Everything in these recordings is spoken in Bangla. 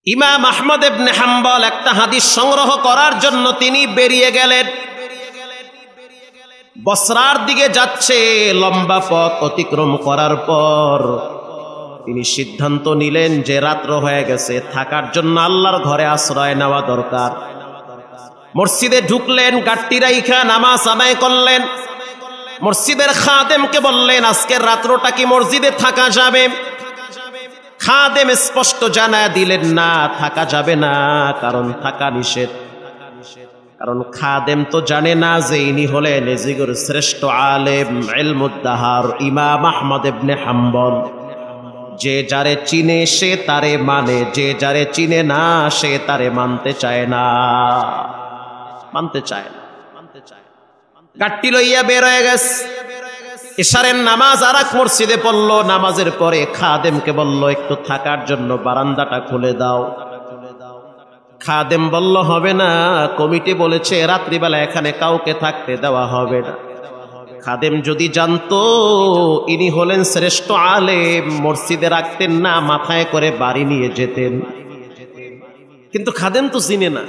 ইমাম আহমদ ইবনে হাম্বল একটা হাদিস সংগ্রহ করার জন্য তিনি বেরিয়ে গেলেন। বসরার দিকে যাচ্ছে। লম্বা পথ অতিক্রম করার পর তিনি সিদ্ধান্ত নিলেন যে রাত্র হয়ে গেছে, থাকার জন্য আল্লাহর ঘরে আশ্রয় নেওয়া দরকার। মসজিদে ঢুকলেন, গাট্টি রাইখা নামাজ আদায় করলেন। মসজিদের খাদেমকে বললেন, আজকের রাত্রটা কি মসজিদে থাকা যাবে? খাদেম স্পষ্ট জানায় দিলেন, না, থাকা যাবে না, কারণ থাকা নিষেধ। কারণ খাদেম তো জানে না যে ইনি হলেন এজিগুর শ্রেষ্ঠ আলেম, ইলমুদ্দাহার ইমাম আহমদ ইবনে হাম্বল। যে যারে চিনে সে তারে মানে, যে যারে চিনে না সে তারে মানতে চায় না, মানতে চায় না। গাট্টি লইয়া বের হয়ে গেছে। ইশারের নামাজ আর এক মসজিদে পড়ল। নামাজের পরে খাদেমকে বলল, একটু থাকার জন্য বারান্দাটা খুলে দাও। খাদেম বলল, হবে না, কমিটি বলেছে রাত্রিবেলা এখানে কাউকে থাকতে দেওয়া হবে না। খাদেম যদি জানতো ইনি হলেন শ্রেষ্ঠ আলেম, মসজিদে রাখতেন না, মাথায় করে বাড়ি নিয়ে যেতেন। কিন্তু খাদেম তো চিনে না।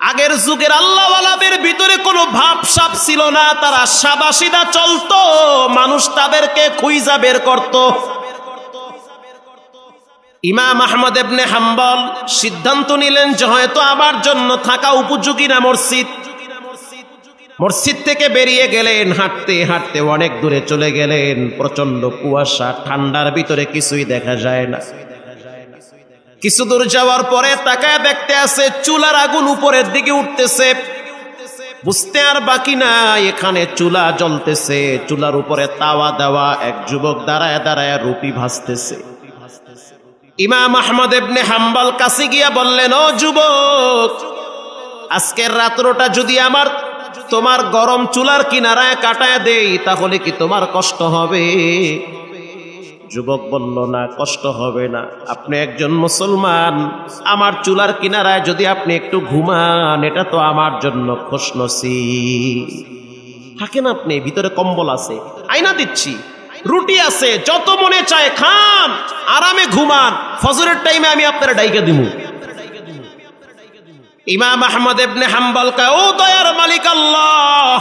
আগের যুগের আল্লাহওয়ালাদের ভিতরে কোনো ভাবসাব ছিল না, তারা সাদাসিধা চলতো, মানুষ তাদেরকে খুঁজা বের করত। ইমাম আহমদ ইবনে হাম্বল সিদ্ধান্ত নিলেন যে হয়তো আমার জন্য থাকা উপযোগী না মসজিদ। মসজিদ থেকে বেরিয়ে গেলেন, হাঁটতে হাঁটতে অনেক দূরে চলে গেলেন। প্রচন্ড কুয়াশা, ঠান্ডার ভিতরে কিছুই দেখা যায় না। কিছু দূর যাওয়ার পরে তাকায় দেখতে আছে চুলার আগুন উপরের দিকে উঠতেছে। বুঝতে আর বাকি না, এখানে চুলা জ্বলতেছে, চুলার উপরে তাওয়া দেওয়া। এক যুবক দাঁড়ায় দাঁড়ায় রুটি ভাজতেছে। ইমাম আহমদ ইবনে হাম্বল কাছে গিয়া বললেন, ও যুবক, আজকের রাত্রটা যদি আমার তোমার গরম চুলার কিনারায় কাটায় দেই তাহলে কি তোমার কষ্ট হবে? যুবক বলল, না, কষ্ট হবে না। আপনি একজন মুসলমান, আমার চুলার কিনারায় যদি আপনি একটু ঘুমান, এটা তো আমার জন্য খুশনসিব। থাকেন আপনি, ভিতরে কম্বল আছে, আয়না দিচ্ছি, রুটি আছে, যত মনে চায় খান, আরামে ঘুমান, ফজরের টাইমে আমি আপনারা ডাইকে দিব। ইমাম আহমদ ইবনে হাম্বল কয়, ও দয়ার মালিক আল্লাহ,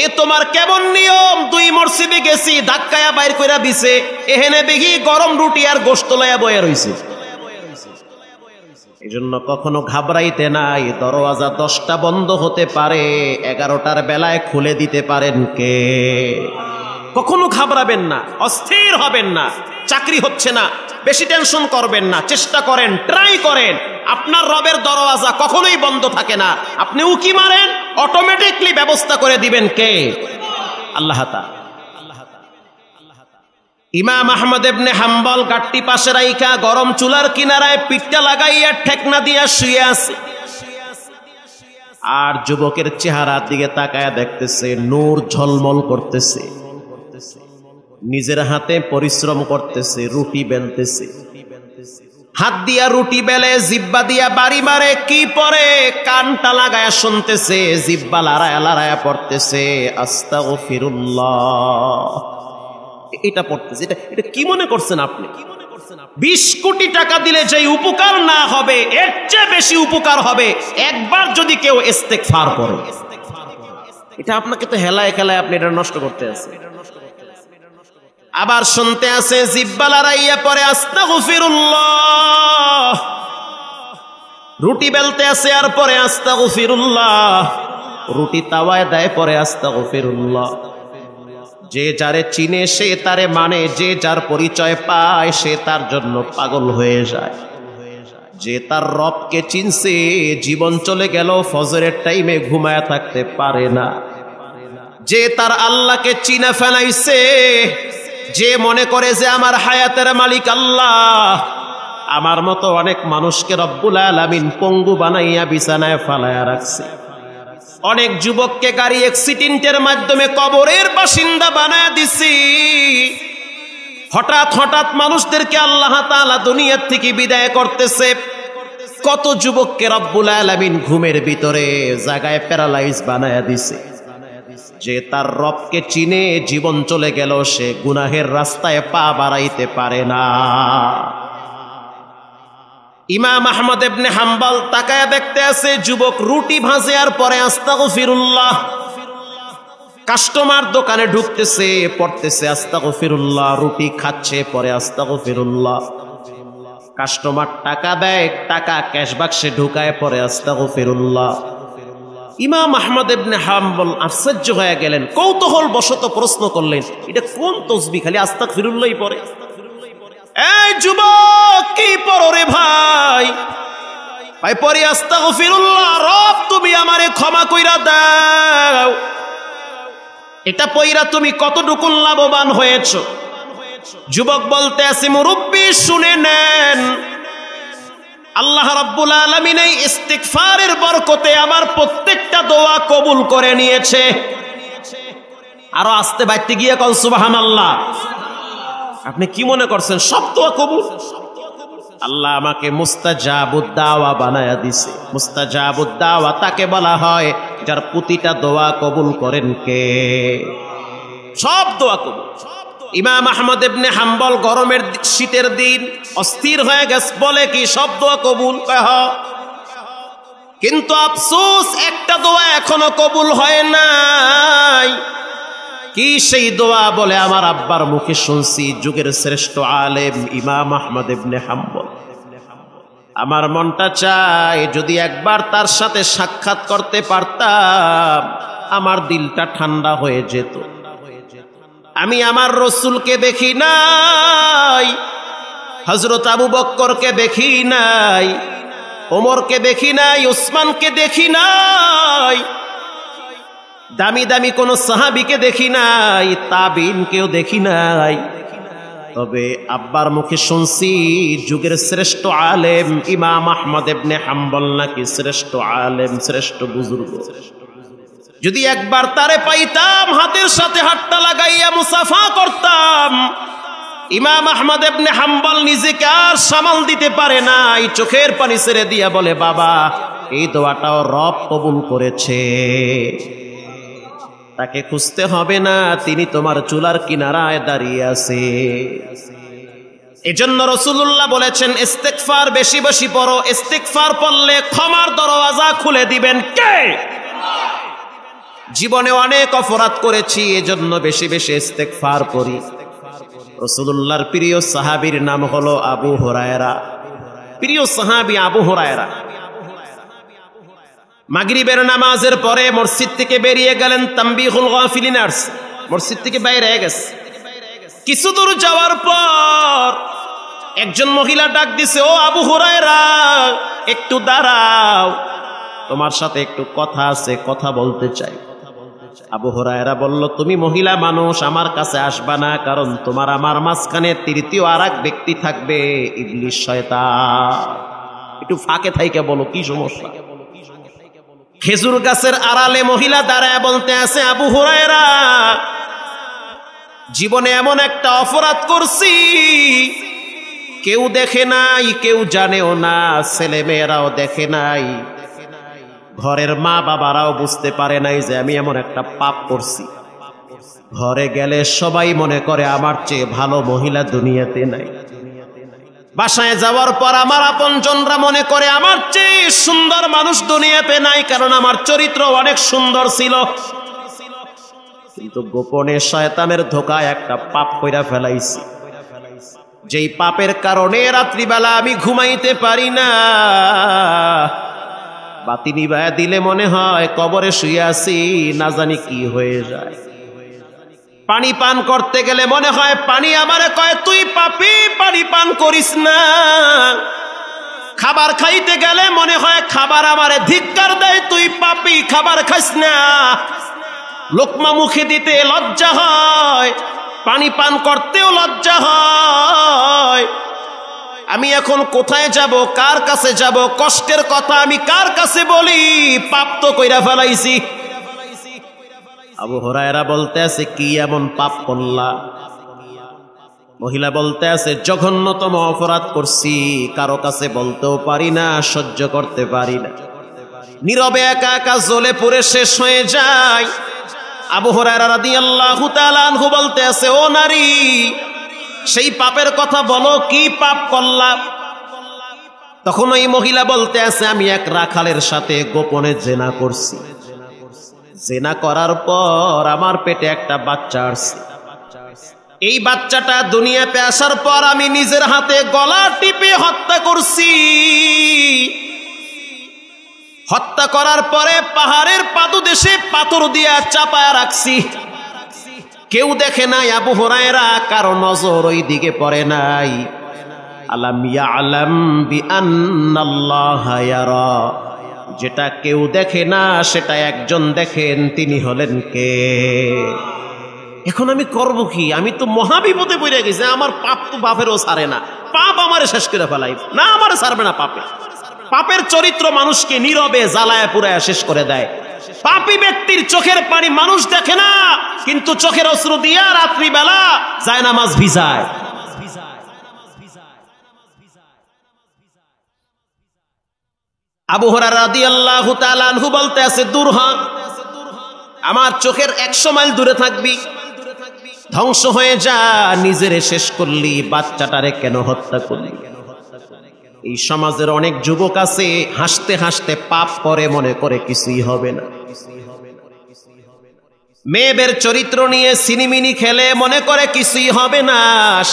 এ তোমার কেমন নিয়ম? দুই মসজিদে গেছি, ধাক্কায়া বাইর কইরা দিছে, এহেনে দেখি গরম রুটি আর গোশত লইয়া বয়া রইছে। এই জন্য কখনো ঘাবড়াইতে নাই। দরওয়াজা 10টা বন্ধ হতে পারে, 11টার বেলায় খুলে দিতে পারেন কে? কখনো ঘাবড়াবেন না, অস্থির হবেন না। চাকরি হচ্ছে না, বেশি টেনশন করবেন না, চেষ্টা করেন, ট্রাই করেন। আপনার রবের দরওয়াজা কখনোই বন্ধ থাকে না। আপনি উকি মারেন, অটোমেটিকলি ব্যবস্থা করে দিবেন কে? আল্লাহ তাআলা। ইমাম আহমদ ইবনে হাম্বল গাট্টি পাশে রাইখা গরম চুলার কিনারায় পিঠটা লাগাইয়া ঠেকনা দিয়া শুয়ে আছে। আর যুবকের চেহারার দিকে তাকায়া দেখতেছে, নূর ঝলমল করতেছে, নিজের হাতে পরিশ্রম করতেছে, রুটি বেলতেছে। হাত দিয়া রুটি বেলে, জিব্বা দিয়া বাড়ি মারে, কি পরে কানটা লাগায়া শুনতেছে, জিব্বা লড়ায়া লড়ায়া পড়তেছে আস্তাগফিরুল্লাহ। এটা পড়তেছে। এটা কি মনে করছেন আপনি? 20 কোটি টাকা দিলে যে উপকার না হবে, এর চেয়ে বেশি উপকার হবে একবার যদি কেউ ইস্তেগফার করে। এটা আপনাকে তো হেলায় খেলায় আপনি এটা নষ্ট করতে আছে। আবার শুনতে আছে, জিব্বা লড়াইয়া পরে আস্তাগফিরুল্লাহ। রুটি বেলতে আছে আর পরে আস্তাগফিরুল্লাহ। রুটি তাওয়ায় দেয় পরে আস্তাগফিরুল্লাহ। যে যারে চিনে সে তারে মানে, যে যার পরিচয় পায় সে তার জন্য পাগল হয়ে যায়। যে তার রবকে চিনছে, জীবন চলে গেল ফজরের টাইমে ঘুমায় থাকতে পারে না। যে তার আল্লাহকে চিনে ফেলাইছে, যে মনে করে যে আমার হায়াতের মালিক আল্লাহ, আমার মতো অনেক মানুষকে রব্বুল আলামিন পঙ্গু বানাইয়া বিছানায় ফালাইয়া রাখছে। অনেক যুবককে গাড়ি অ্যাক্সিডেন্টের মাধ্যমে কবরের বাসিন্দা বানায় দিছি। হঠাৎ হঠাৎ মানুষদেরকে আল্লাহ তাআলা দুনিয়ার থেকে বিদায় করতেছে। কত যুবককে রব্বুল আলামিন ঘুমের ভিতরে জায়গায় প্যারালাইজ বানায় দিছে। যে তার রবকে চিনে, জীবন চলে গেল, সে গুনাহের রাস্তায় পা বাড়াইতে পারে না। ইমাম আহমদ ইবনে হাম্বল তাকায়া দেখতে আছে যুবক রুটি ভাজে আর পরে আস্তাগফিরুল্লাহ। কাস্টমার দোকানে ঢুকতেছে, পড়তেছে আস্তাগফিরুল্লাহ, রুটি খাচ্ছে পরে আস্তাগফিরুল্লাহ। কাস্টমার টাকা দেয়, টাকা ক্যাশ বাক্সে ঢুকায় পরে আস্তাগফিরুল্লাহ। ইমাম আহমদ ইবনে হাম্বল আশ্চর্য হয়ে গেলেন, কৌতূহল বশত প্রশ্ন করলেন, এটা কোন তসবিহ খালি আস্তাগফিরুল্লাহই পড়ে? এই যুবক কি পড়ো রে ভাই? ভাই পড়ি আস্তাগফিরুল্লাহ, রব তুমি আমারে ক্ষমা কইরা দাও। এটা পয়রা তুমি কতটুকু লাভবান হয়েছো? যুবক বলতে আছে, মুরব্বি শুনে নেন, আল্লাহ রাব্বুল আলামিন এই ইস্তিগফারের বরকতে আমার প্রত্যেকটা দোয়া কবুল করে নিয়েছে। আরো আস্তে বাইতে গিয়ে কল সুবহানাল্লাহ। আপনি কি মনে করছেন সব দোয়া কবুল? আল্লাহ আমাকে মুস্তাজাবুদ দাওয়া বানায়া দিছে। মুস্তাজাবুদ দাওয়া তাকে বলা হয় যার প্রতিটা দোয়া কবুল করেন কে? সব দোয়া কবুল। ইমাম আহমদ ইবনে হাম্বল গরমের শীতের দিন অস্থির হয়ে গেছে, বলে কি সব দোয়া কবুল? কিন্তু আফসোস একটা দোয়া এখনো কবুল হয় নাই। কি সেই দোয়া? বলে আমার আব্বার মুখে শুনছি, যুগের শ্রেষ্ঠ আলেম ইমাম আহমদ ইবনে হাম্বল। আমার মনটা চায় যদি একবার তার সাথে সাক্ষাৎ করতে পারতাম, আমার দিলটা ঠান্ডা হয়ে যেত। আমি আমার রসুলকে দেখি নাই, হযরত আবু বকরকে দেখি নাই, ওমরকে দেখি নাই, উসমানকে দেখি নাই, দামি দামি কোন সাহাবীকে দেখি নাই, তাবিনকেও দেখি নাই। তবে আব্বার মুখে শুনছি যুগের শ্রেষ্ঠ আলেম ইমাম আহমদ ইবনে হাম্বল নাকি শ্রেষ্ঠ আলেম, শ্রেষ্ঠ বুজুর্গ। যদি একবার তারে পাইতাম, হাতের সাথে হাতটা লাগাইয়া মুসাফা করতাম। ইমাম আহমদ ইবনে হাম্বল নিজেকে আর সামাল দিতে পারে নাই, চোখের পানি ছেড়ে দিয়া বলে, বাবা এই দোয়াটাও রব কবুল করেছে, তাকে খুঁজতে হবে না, তিনি তোমার চুলার কিনারায় দাঁড়িয়ে আছে। এজন্য রাসূলুল্লাহ বলেছেন, ইস্তিগফার বেশি বেশি পড়ো। ইস্তিগফার পড়লে ক্ষমার দরওয়াজা খুলে দিবেন কে? জীবনে অনেক অপরাধ করেছি, এজন্য বেশি বেশি ইস্তিগফার পড়ি। রাসূলুল্লাহর প্রিয় সাহাবীর নাম হলো আবু হুরায়রা। প্রিয় সাহাবী আবু হুরায়রা মাগরিবের নামাজের পরে মসজিদ থেকে বেরিয়ে গেলেন। তানবীহুল গাফিলিনার্স মসজিদ থেকে বাইরে গেছে। কিছু দূর যাওয়ার পর একজন মহিলা ডাক দিছে, ও আবু হুরায়রা একটু দাঁড়াও, তোমার সাথে একটু কথা আছে, কথা বলতে চাই। আবু হুরায়রা বলল, তুমি মহিলা মানুষ, আমার কাছে আসবা না, কারণ তোমার আমার মাঝখানে তৃতীয় আর এক ব্যক্তি থাকবে, ইবলিস শয়তান। একটু ফাঁকে থাইকা বলো কি সমস্যা? খেজুর গাছের আড়ালে মহিলা দাঁড়ায় বলতে আছে, আবু হুরায়রা জীবনে এমন একটা অপরাধ করছি, কেউ দেখে নাই, কেউ জানেও না, ছেলে মেয়েরাও দেখে নাই, ঘরের মা বাবারাও বুঝতে পারে নাই যে আমি এমন একটা পাপ করছি। ঘরে গেলে সবাই মনে করে আমার চেয়ে ভালো মহিলা দুনিয়াতে নাই। বাসায় যাওয়ার পর আমার আপনজনরা মনে করে আমার চেয়ে সুন্দর মানুষ দুনিয়াতে নাই, কারণ আমার চরিত্র অনেক সুন্দর ছিল। কিন্তু গোপনে শয়তানের ধোকায় একটা পাপ কইরা ফেলাইছি, যেই পাপের কারণে রাত্রিবেলা আমি ঘুমাইতে পারি না। বাতি নিভায়া দিলে মনে হয় কবরে শুয়ে আছি, না জানি কি হয়ে যায়। পানি পান করতে গেলে মনে হয় পানি আমারে কয় তুই পাপী, পানি পান করিস না। খাবার খাইতে গেলে মনে হয় খাবার আমারে ধিক্কার দেয়, তুই পাপী, খাবার খাইস না। লোকমা মুখে দিতে লজ্জা হয়, পানি পান করতেও লজ্জা হয়। আমি এখন কোথায় যাব, কার কাছে যাব? কষ্টের কথা আমি কার কাছে বলি? পাপ তো কইরা ফেলাইছি। আবু হুরায়রা বলতে আছে, কি এমন পাপ করলা? মহিলা বলতে আছে, জঘন্যতম অপরাধ করছি, কারো কাছে বলতেও পারি না, সহ্য করতে পারি না, নীরবে একা একা জ্বলে পুড়ে শেষ হয়ে যায়। আবু হুরায়রা রাদিয়াল্লাহু তাআলা আনহু বলতে আছে, ও নারী, সেই পাপের কথা বলো, কি পাপ করলা? তখন ওই মহিলা বলতে আছে, আমি এক রাখালের সাথে গোপনে জেনা করছি। জেনা করার পর আমার পেটে একটা বাচ্চা আসছে। এই বাচ্চাটা দুনিয়াতে আসার পর আমি নিজের হাতে গলা টিপে হত্যা করছি। হত্যা করার পরে পাহাড়ের পাদদেশে পাথর দিয়া চাপায়া রাখছি। কেউ দেখে নাই আবু হুরায়রা, কারো নজর ওই দিকে পড়ে নাই। আলাম ইয়ালাম বিআন্নাল্লাহা ইয়ারা, যেটা কেউ দেখে না সেটা একজন দেখেন, তিনি হলেন কে? এখন আমি করব কি? আমি তো মহাবিপদে পড়ে গেছি। আমার পাপ তো বাপেরও ছাড়ে না, পাপ আমারে শেষ করে ফেলাই না, আমারে ছাড়বে না পাপে। পাপের চরিত্র মানুষকে নীরবে জ্বালায় পুরায় শেষ করে দেয়। পাপী ব্যক্তির চোখের পানি মানুষ দেখে না, কিন্তু চোখের অশ্রু দিয়া রাত্রিবেলা জায়নামাজ ভিজায়। আবু হুরায়রা রাদিয়াল্লাহু তাআলা আনহু বলতে আছে, দূর হ, আমার চোখের 100 মাইল দূরে থাকবি, ধ্বংস হয়ে যা। নিজেরে শেষ করলি, বাচ্চাটারে কেন হত্যা করলি? এই সমাজের অনেক যুবক আছে হাসতে হাসতে পাপ করে, মনে করে কিছুই হবে না। মেয়েদের চরিত্র নিয়ে সিনিমিনি খেলে, মনে করে কিছুই হবে না।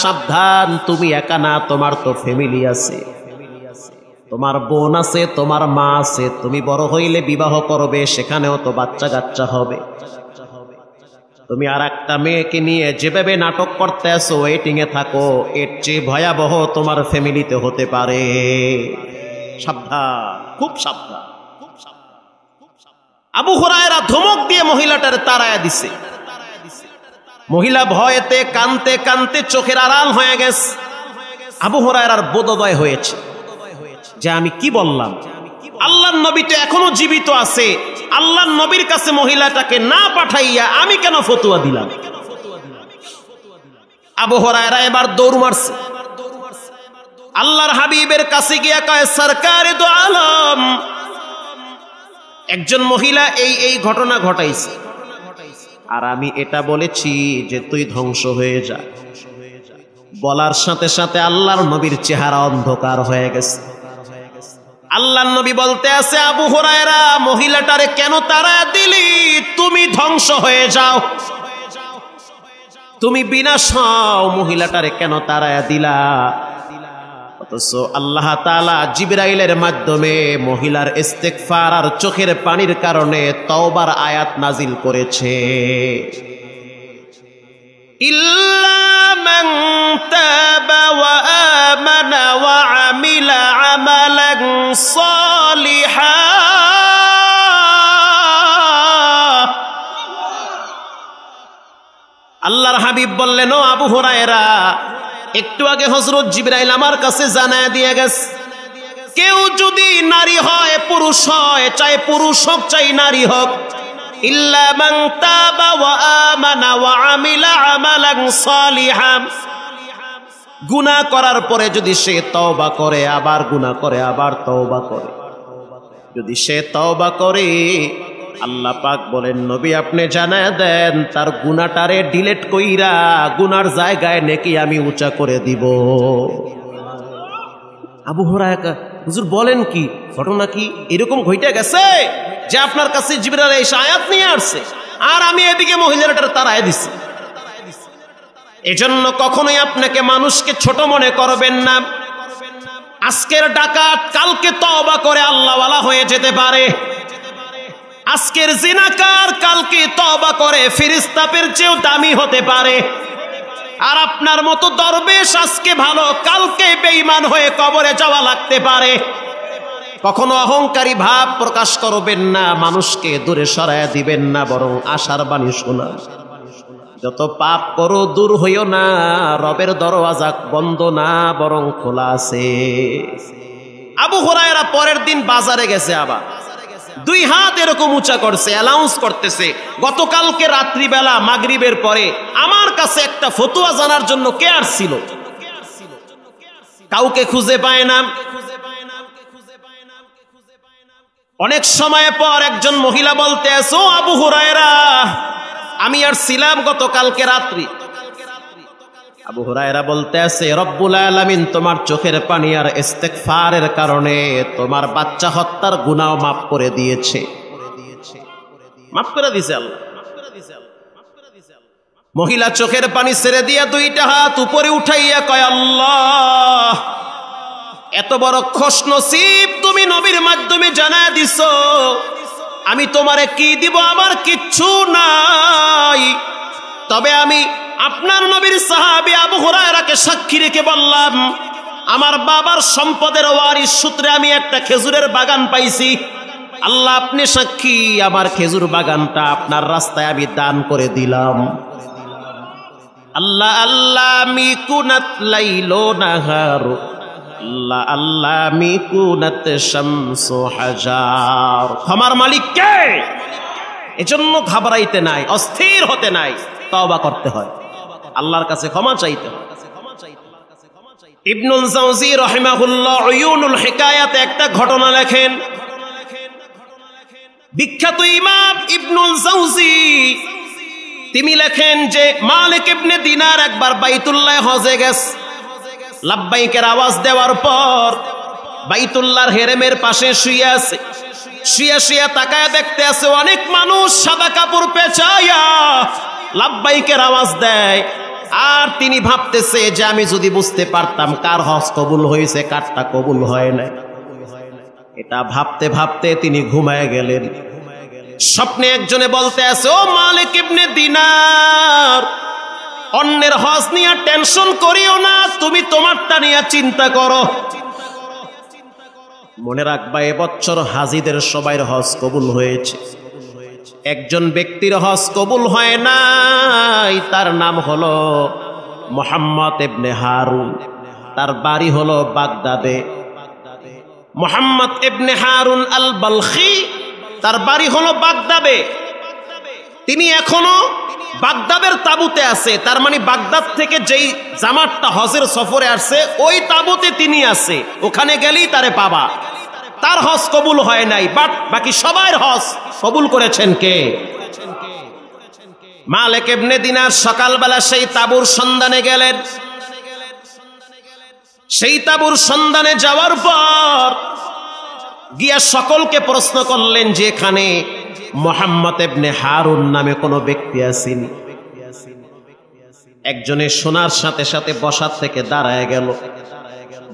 সাবধান, তুমি একা না, তোমার তো ফ্যামিলি আছে, তোমার বোন আছে, তোমার মা আছে। তুমি বড় হইলে বিবাহ করবে, সেখানেও তো বাচ্চা কাচ্চা হবে। তুমি আর একটা মেয়েকে নিয়ে যেভাবে নাটক করতে আসো, ওয়েটিং এ থাকো, এর চেয়ে ভয়াবহ তোমার ফ্যামিলিতে হতে পারে। সাবধান, খুব সাবধান। আবু হুরায়রা ধমক দিয়ে মহিলাটার তাড়ায়া দিছে। মহিলা ভয়েতে কানতে কানতে চোখের আড়াল হয়ে গেছে। আবু হুরায়রার বোধোদয় হয়েছে যে আমি কি বললাম, আল্লাহর নবী তো এখনো জীবিত আছে, আল্লাহর নবীর কাছে মহিলাটাকে না পাঠাইয়া আমি কেন ফতোয়া দিলাম? আবু হুরায়রা এবার দৌড় মারছে, আল্লাহর হাবিবের কাছে গিয়া কয়, সরকারে দো আলম, একজন মহিলা এই ঘটনা ঘটাইছে, আর আমি এটা বলেছি যে তুই ধ্বংস হয়ে যা। বলার সাথে সাথে আল্লাহর নবীর চেহারা অন্ধকার হয়ে গেছে। আল্লাহর নবী বলতে আছে, আবু হুরায়রা, মহিলাটারে কেন তাড়া দিলি? তুমি ধ্বংস হয়ে যাও, তুমি বিনাশ হও, মহিলাটারে কেন তাড়া দিলা? অথচ আল্লাহ তাআলা জিবরাইলের মাধ্যমে মহিলার ইস্তেগফার আর চোখের পানির কারণে তওবার আয়াত নাজিল করেছে। ইল্লা মান তাবা ওয়া আমানা ওয়া আমিলা আমালান সালিহান। আল্লাহর হাবিব বললেন, ও আবু হুরায়রা, একটু আগে হযরত জিবরাইল আমার কাছে জানায় দিয়ে গেছে, কেউ যদি নারী হয় পুরুষ হয়, চাই পুরুষ হোক চাই নারী হোক, ইল্লা মান তাবা ওয়া আমানা ওয়া আমিলা আমালান সালিহান, গুনাহ করার পরে যদি সে তওবা করে, আবার গুনাহ করে, আবার তওবা করে, যদি সে তওবা করে, আল্লাহ পাক বলেন, নবী আপনি জানায় দেন তার গুনাহটারে ডিলিট কইরা গুনার জায়গায় নেকি আমি উঁচা করে দিব। আবু হুরায়রা, হুজুর বলেন কি, ঘটনা কি এরকম ঘটে গেছে যে আপনার কাছে জিবরাইল এসে আয়াত নিয়ে আসছে, আর আমি এদিকে মহিলাটার তাড়ায় দিছি? এজন্য কখনোই আপনাকে মানুষকে ছোট মনে করবেন না। আজকের ডাকাত কালকে তওবা করে আল্লাহওয়ালা হয়ে যেতে পারে। আজকের জিনাকার কালকে তওবা করে ফেরেশতাদের চেয়েও দামি হতে পারে। আর আপনার মতো দরবেশ আজকে ভালো, কালকে বেঈমান হয়ে কবরে যাওয়া লাগতে পারে। কখনো অহংকারী ভাব প্রকাশ করবেন না, মানুষকে দূরে সরায় দিবেন না, বরং আশার বাণী শোনা। যত পাপ করো দূর হইও না, রবের দরওয়াজা বন্ধ না, বরং খোলা আছে। আবু হুরায়রা পরের দিন বাজারে গেছে, আবার 2 হাত এরকম উঁচা করছে, অ্যানাউন্স করতেছে, গতকালকে রাত্রিবেলা মাগরিবের পরে আমার কাছে একটা ফতোয়া জানার জন্য কে আসছিল, কাউকে খুঁজে পায় না। অনেক সময় পর একজন মহিলা বলতে আছে, ও আবু হুরায়রা, আমি আর ছিলাম গতকালকে রাত্রি, আবু হুরায়রা বলতে আছে, রব্বুল আলামিন তোমার চোখের পানি আর ইস্তেগফারের কারণে তোমার বাচ্চা হত্যার গুনাহ মাফ করে দিয়েছে। মাফ করে দিয়েছে আল্লাহ। মহিলা চোখের পানি ছেড়ে দিয়া দুইটা হাত উপরে উঠাইয়া কয়, আল্লাহ, এত বড় খুশনসিব তুমি নবীর মাধ্যমে জানায় দিছো, আমি তোমারে কি দিব? আমার কিচ্ছু নাই, তবে আমি আপনার নবীর সাহাবী আবু হুরায়রাকে সাক্ষী রেখে বললাম, আমার বাবার সম্পদের ওয়ারিশ সূত্রে আমি একটা খেজুরের বাগান পাইছি। আল্লাহ আপনি সাক্ষী, আমার খেজুর বাগানটা আপনার রাস্তায় আমি দান করে দিলাম। আল্লাহ আল্লাহ মিকুনাত লাইলো নাহারু, আল্লাহ আল্লাহ মিকুনাত শামসু হাজার। ক্ষমার মালিক কে? এজন্য ঘাবড়াইতে নাই, অস্থির হতে নাই, তওবা করতে হয়, আল্লাহর কাছে ক্ষমা চাইতে হয়। ইবনুল জাওজি রাহিমাহুল্লাহ উয়ুনুল হিকায়াতে একটা ঘটনা লেখেন। বিখ্যাত ইমাম ইবনুল জাওজি তিনি লেখেন যে মালিক ইবনে দিনার একবার বাইতুল্লাহ হজে গেছে। লাব্বাইকের আওয়াজ দেওয়ার পর বাইতুল্লাহর হেরেমের পাশে শুয়ে আছে। শুয়ে শুয়ে তাকায় দেখতে আছে অনেক মানুষ সাদা কাপড় পেঁচাইয়া লাব্বাইকের আওয়াজ দেয়। আর তিনি ভাবতেছে যে আমি যদি বুঝতে পারতাম কার হজ কবুল হয়েছে কারটা কবুল হয় না। এটা ভাবতে ভাবতে তিনি ঘুমায় গেলেন। স্বপ্নে একজনে বলতে আছে, ও মালিক ইবনে দিনার, অন্যের হজ নিয়ে টেনশন করিও না, তুমি তোমারটা নিয়ে চিন্তা করো। মনে রাখবা এবছর হাজিদের সবাইর হজ কবুল হয়েছে, একজন ব্যক্তির হজ কবুল হয় নাই, তার নাম হলো মুহাম্মদ ইবনে হারুন, তার বাড়ি হলো বাগদাদে। মুহাম্মদ ইবনে হারুন আল বালখি, তার বাড়ি হলো বাগদাদে। তিনি এখনো বাগদাদের তাঁবুতে আছে, তার মানে বাগদাদ থেকে যেই জামাতটা হজের সফরে আসছে ওই তাঁবুতে তিনি আছে, ওখানে গেলেই তারে পাবা। তার হজ কবুল হয় নাই, বাট বাকি সবার হজ কবুল করেছেন কে? মালিক ইবনে দিনার সকালবেলা সেই তাঁবুর সন্ধানে গেলেন। সেই তাঁবুর সন্ধানে যাওয়ার পর গিয়া সকলকে প্রশ্ন করলেন যে এখানে মুহাম্মদ ইবনে হারুন নামে কোনো ব্যক্তি আসেনি। একজনে শোনার সাথে সাথে বসার থেকে দাঁড়ায় গেল।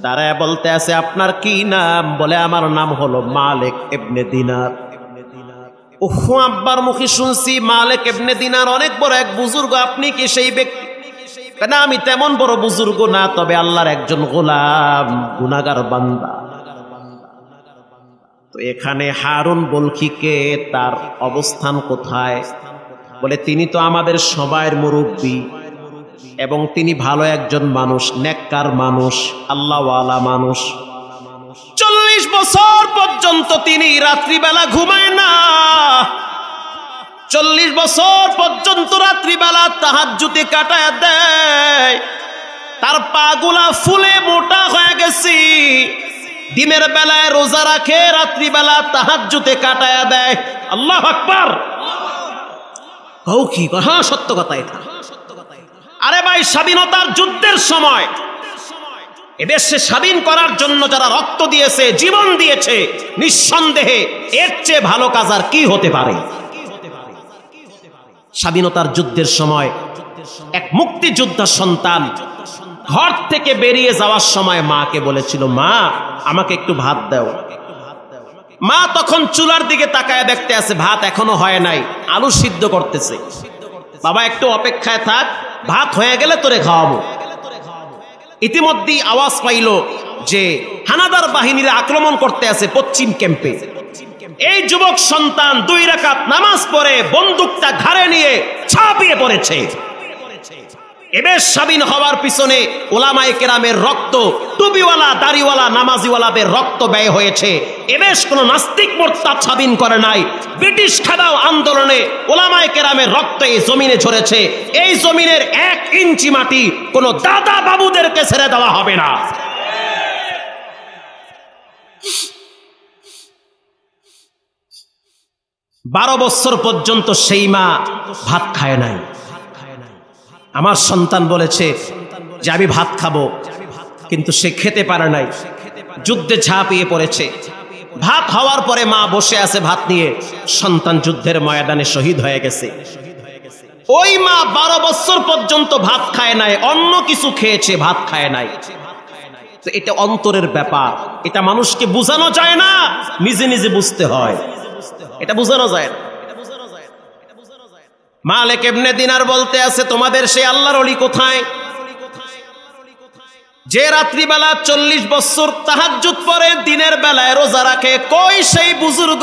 দাঁড়ায় বলতে আছে, আপনার কি নাম? বলে, আমার নাম হলো মালিক ইবনে দিনার। ওহ, আব্বার মুখে শুনছি মালিক ইবনে দিনার অনেক বড় এক বুজুর্গ, আপনি কি সেই ব্যক্তি? না, আমি তেমন বড় বুজুর্গ না, তবে আল্লাহর একজন গোলাম, গুনাহগার বান্দা। তো এখানে হারুন বলখিকে তার অবস্থান কোথায়? বলে, তিনি তো আমাদের সবার মুরব্বী এবং তিনি ভালো একজন মানুষ, নেককার মানুষ, আল্লাহওয়ালা মানুষ। 40 বছর পর্যন্ত তিনি রাত্রিবেলা ঘুমায় না। 40 বছর পর্যন্ত রাত্রিবেলা তাহাজ্জুদে কাটায় দেয়। তার পাগুলা ফুলে মোটা হয়ে গেছে। দিনের বেলায় রোজা রাখে, রাত্রিবেলা তাহাজ্জুদে কাটায়া দেয়। আল্লাহু আকবার। কি? হ্যাঁ, সত্য কথা এটা। আরে ভাই, স্বাধীনতার যুদ্ধের সময় এদেশে স্বাধীন করার জন্য যারা রক্ত দিয়েছে, জীবন দিয়েছে, নিঃসন্দেহে এর চেয়ে ভালো কাজ আর কি হতে পারে? স্বাধীনতার যুদ্ধের সময় এক মুক্তিযোদ্ধা সন্তান ঘর থেকে বেরিয়ে যাওয়ার সময় মাকে বলেছিল, মা আমাকে একটু ভাত দাও। মা তখন চুলার দিকে তাকায় দেখতে আছে ভাত এখনো হয় নাই, আলু সিদ্ধ করতেছে। বাবা একটু অপেক্ষায় থাক, ভাত হয়ে গেলে তোরে খাওয়াবো। ইতিমধ্যেই আওয়াজ পাইল যে হানাদার বাহিনীরা আক্রমণ করতে আছে পশ্চিম ক্যাম্পে। এই যুবক সন্তান 2 রাকাত নামাজ পড়ে বন্দুকটা ঘাড়ে নিয়ে ঝাঁপিয়ে পড়েছে। এবার স্বাধীন হওয়ার পিছনে ওলামায়ে কেরামের রক্ত, টুপিওয়ালা দাড়িওয়ালা নামাজিওয়ালাদের রক্ত ব্যয় হয়েছে। এবেশ কোন নাস্তিক মোরতাদ স্বাধীন করে নাই। ব্রিটিশ খেদাও আন্দোলনে ওলামায়ে কেরামের রক্ত এই জমিনে ঝরেছে। এই জমিনের 1 ইঞ্চি মাটি কোন দাদা বাবুদেরকে ছেড়ে দেওয়া হবে না। বারো বছর পর্যন্ত সেই মা ভাত খায় নাই। আমার সন্তান বলেছে, যে আমি ভাত খাবো, কিন্তু সে খেতে পারে নাই, যুদ্ধে ঝাঁপিয়ে পড়েছে। ভাত হওয়ার পরে মা বসে আছে ভাত নিয়ে, সন্তান যুদ্ধের ময়দানে শহীদ হয়ে গেছে। ওই মা 12 বছর পর্যন্ত ভাত খায় নাই, অন্য কিছু খেয়েছে, ভাত খায় নাই। তো এটা অন্তরের ব্যাপার, এটা মানুষকে বোঝানো যায় না, নিজে নিজে বুঝতে হয়, এটা বোঝানো যায় না। মালিক ইবনে দিনার বলতে আছে, তোমাদের সেই আল্লাহর ওলি কোথায়, যে রাত্রিবেলা 40 বছর তাহাজ্জুদ পড়ে, দিনের বেলায় রোজা রাখে, কই সেই বুজুর্গ?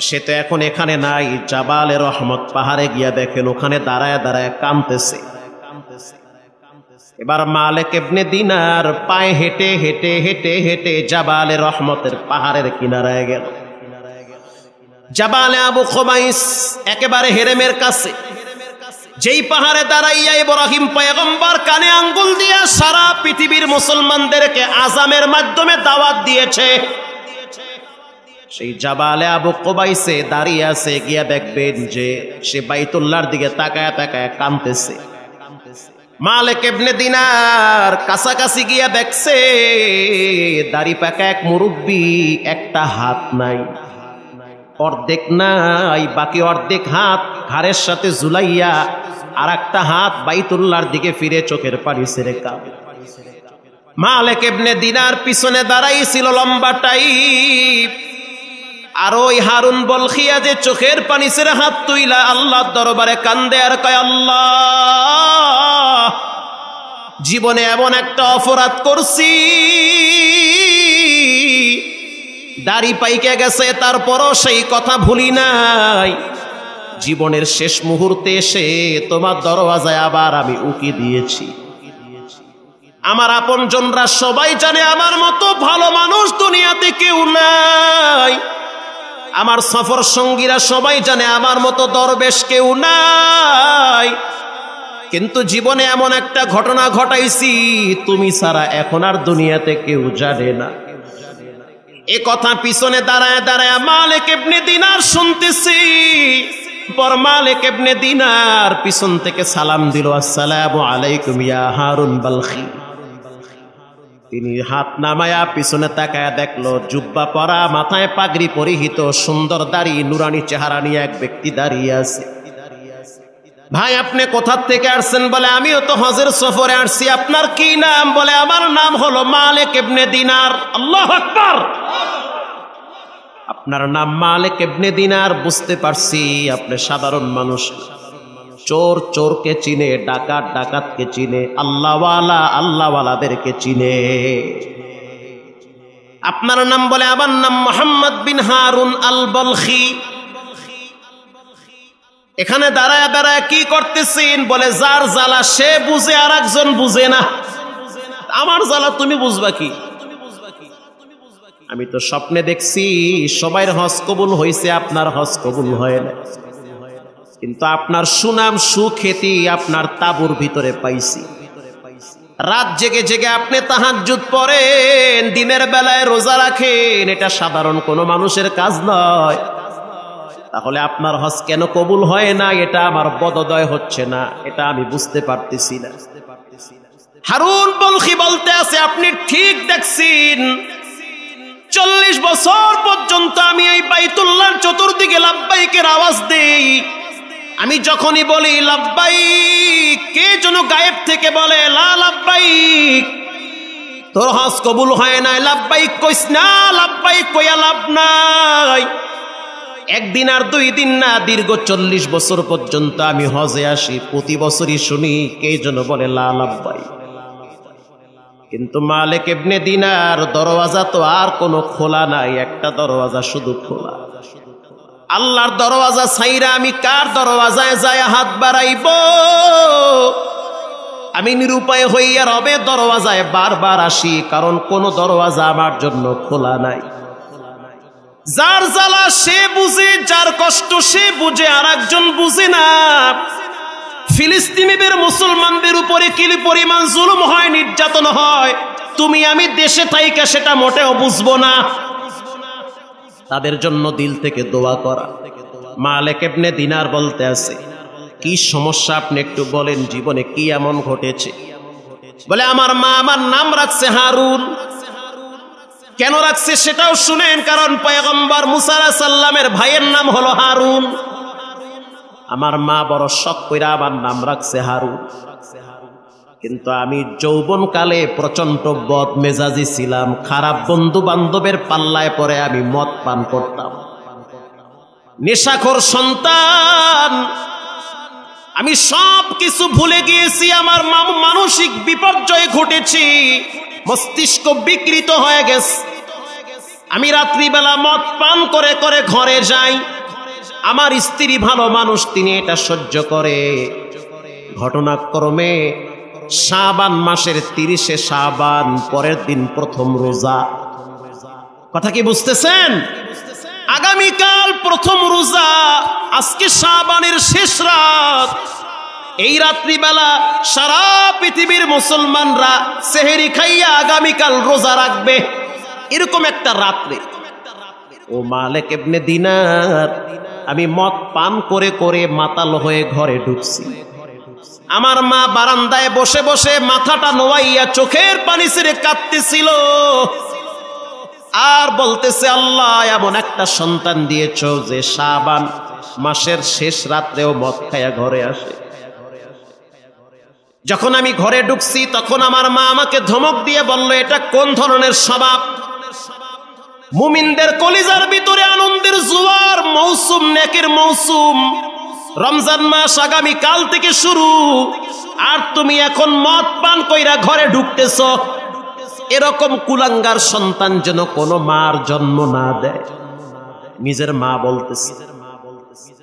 সে তো এখন এখানে নাই। জাবালে রহমত পাহাড়ে গিয়া দেখেন, ওখানে দাঁড়ায় দাঁড়ায় কাঁদতেছে। এবার মালিক ইবনে দিনার পায়ে হেঁটে হেঁটে হেঁটে হেঁটে জাবালে রহমতের পাহাড়ের কিনারায় গেল। জাবালে আবু খুবাইস একেবারে হেরেমের কাছে, যেই পাহাড়ে দাঁড়াইয়া ইব্রাহিম পয়গম্বর কানে আঙ্গুল দিয়া সারা পৃথিবীর মুসলমানদেরকে আযামের মাধ্যমে দাওয়াত দিয়েছে, সেই জাবালে আবু খুবাইসে দাঁড়িয়ে আছে। গিয়া দেখবেন যে সে বাইতুল্লাহর দিকে তাকায় তাকায় কাঁদতেছে। মালিক ইবনে দিনার কাছাকাছি গিয়া দেখছে দাড়ি পাকা এক মুরব্বী, একটা হাত নাই, অর্ধেক নাই, বাকি অর্ধেক হাত ঘাড়ের সাথে ঝুলাইয়া, আর একটা হাত বাইতুল্লাহর দিকে ফিরে চোখের পানি ছেড়ে কাঁদে। মালিক ইবনে দিনার পিছনে দাঁড়াইছিল লম্বাটাই, আর ওই হারুন বলখিয়া যে চোখের পানি ছেড়ে হাত তুইলা আল্লাহর দরবারে কান্দে আর কয়, আল্লাহ, জীবনে এমন একটা অপরাধ করছি, দাড়ি পাইকে গেছে, তারপরও সেই কথা ভুলি নাই। জীবনের শেষ মুহূর্তে এসে তোমার দরওয়াজায় আবার আমি উকি দিয়েছি। আমার আপনজনরা সবাই জানে আমার মতো ভালো মানুষ দুনিয়াতে কেউ নাই, আমার সফর সঙ্গীরা সবাই জানে আমার মতো দরবেশ কেউ নাই, কিন্তু জীবনে এমন একটা ঘটনা ঘটাইছি তুমি ছাড়া এখন আর দুনিয়াতে কেউ জানে না। এ কথা পিছনে দাঁড়ায় দাঁড়ায় মালিক ইবনে দিনার শুনতেছি। পর মালিক ইবনে দিনার পিছন থেকে সালাম দিল, আসসালামু আলাইকুম ইয়া হারুন বলখি। তিনি হাত নামায়া পিছনে তাকায়া দেখলো জুব্বা পরা, মাথায় পাগড়ি পরিহিত, সুন্দর দাড়ি, নুরানি চেহারা নিয়ে এক ব্যক্তি দাঁড়িয়ে আছে। ভাই, আপনি কোথা থেকে আসছেন? বলে, আমিও তো হজের সফরে আসছি। আপনার কি নাম? বলে, আমার নাম হলো মালিক ইবনে দিনার। আল্লাহু আকবার। আপনার নাম মালিক ইবনে দিনার, বুঝতে পারছি আপনি সাধারণ মানুষ। চোর চোরকে চিনে, ডাকাত ডাকাতকে চিনে, আল্লাহওয়ালা আল্লাহওয়ালাদেরকে চিনে। আপনার নাম? বলে, আমার নাম মোহাম্মদ বিন হারুন আল বলখি। এখানে দাঁড়ায় দাঁড়ায় কি করতেছেন? বলে, যার জ্বালা সে বুঝে আর একজন বুঝে না। আমার জ্বালা তুমি বুঝবা কি? আমি তো স্বপ্নে দেখছি সবাইয়ের হজ কবুল হয়েছে, আপনার হজ কবুল হয় না, কিন্তু আপনার সুনাম সুখ্যাতি আপনার তাঁবুর ভিতরে পাইছি। রাত জেগে জেগে আপনি তাহাজ্জুদ পড়েন, দিনের বেলায় রোজা রাখেন, এটা সাধারণ কোনো মানুষের কাজ নয়। তাহলে আপনার হজ কেন কবুল হয় না? এটা আমার বোধোদয় হচ্ছে না, এটা আমি বুঝতে পারতেছি না। হারুন বলখি বলতে আছে, আপনি ঠিক দেখছেন, 40 বছর পর্যন্ত আমি এই বাইতুল্লাহর চতুর্দিকে লাব্বাইকের আওয়াজ দেই। আমি যখনই বলি লাব্বাইক, কে যেন গায়েব থেকে বলে, লা লাব্বাইক, তোর হজ কবুল হয় নাই, লাব্বাইক কইস না, লাব্বাইক কইয়া লাভ নাই। একদিন আর 2 দিন না, দীর্ঘ 40 বছর পর্যন্ত আমি হজে আসি, প্রতি বছরই শুনি কে যেন বলে লা লাব্বাইক। কিন্তু মালিক ইবনে দিনার দরওয়াজা তো আর কোনো খোলা নাই, একটা দরওয়াজা শুধু খোলা। আল্লাহর দরওয়াজা ছাইরা আমি কার দরওয়াজায় যায় হাত বাড়াইব? আমি নিরুপায় হইয়া রবে দরওয়াজায় বারবার আসি, কারণ কোন দরওয়াজা আমার জন্য খোলা নাই। যার জ্বালা সে বুঝে, যার কষ্ট সে বুঝে, আর একজন বুঝে না। ফিলিস্তিনিদের মুসলমানদের উপরে কি পরিমাণ জুলুম হয়, নির্যাতন হয়, তুমি আমি দেশে থাইকা সেটা মোটেও বুঝবো না। তাদের জন্য দিল থেকে দোয়া করা। মালিক ইবনে দিনার বলতে আছে, কি সমস্যা আপনি একটু বলেন, জীবনে কি এমন ঘটেছে? বলে আমার মা আমার নাম রাখছে হারুন। কেন রাখছে সেটাও শুনেন, কারণ পয়গম্বর মুসা আলাইহিস সালামের ভাইয়ের নাম হলো হারুন। আমার মা বড় শখ কইরা আমার নাম রাখছে হারুন। কিন্তু আমি যৌবনকালে প্রচন্ড বদ মেজাজি ছিলাম, খারাপ বন্ধু বান্ধবের পাল্লায় পরে আমি মদ পান করতাম, নেশাখোর সন্তান। আমি সব কিছু ভুলে গিয়েছি, আমার মানসিক বিপর্যয় ঘটেছে, মস্তিষ্ক বিকৃত হয়ে গেছে। আমি রাত্রিবেলা মদ পান করে করে ঘরে যাই। আমার স্ত্রী ভালো মানুষ, তিনি এটা সহ্য করে। ঘটনাক্রমে শাবান মাসের 30 শাবান, পরের দিন প্রথম রোজা। কথা কি বুঝতেছেন? আগামীকাল প্রথম রোজা, আজকে শাবানের শেষ রাত। এই রাত্রিবেলা সারা পৃথিবীর মুসলমানরা সেহরি খাইয়া আগামীকাল রোজা রাখবে, এরকম একটা রাত্রে ও মালিক ইবনে দিনার আমি মদ পান করে করে মাতাল হয়ে ঘরে ঢুকছি। আমার মা বারান্দায় বসে বসে মাথাটা নোয়াইয়া চোখের পানি ছেড়ে কাঁদতেছিল আর বলতেছে, আল্লাহ এমন একটা সন্তান দিয়েছ যে শাবান মাসের শেষ রাত্রেও মদ খাইয়া ঘরে আসে। যখন আমি ঘরে ঢুকছি তখন আমার মা আমাকে ধমক দিয়ে বলল, এটা কোন ধরনের স্বভাব? মুমিনদের কলিজার ভিতরে আনন্দের জোয়ার মৌসুম, নেকের মৌসুম, রমজান মাস আগামী কাল থেকে শুরু, আর তুমি এখন মদ পান কইরা ঘরে ঢুকতেছ। এরকম কুলাঙ্গার সন্তান যেন কোনো মার জন্ম না দেয়। নিজের মা বলতেছে।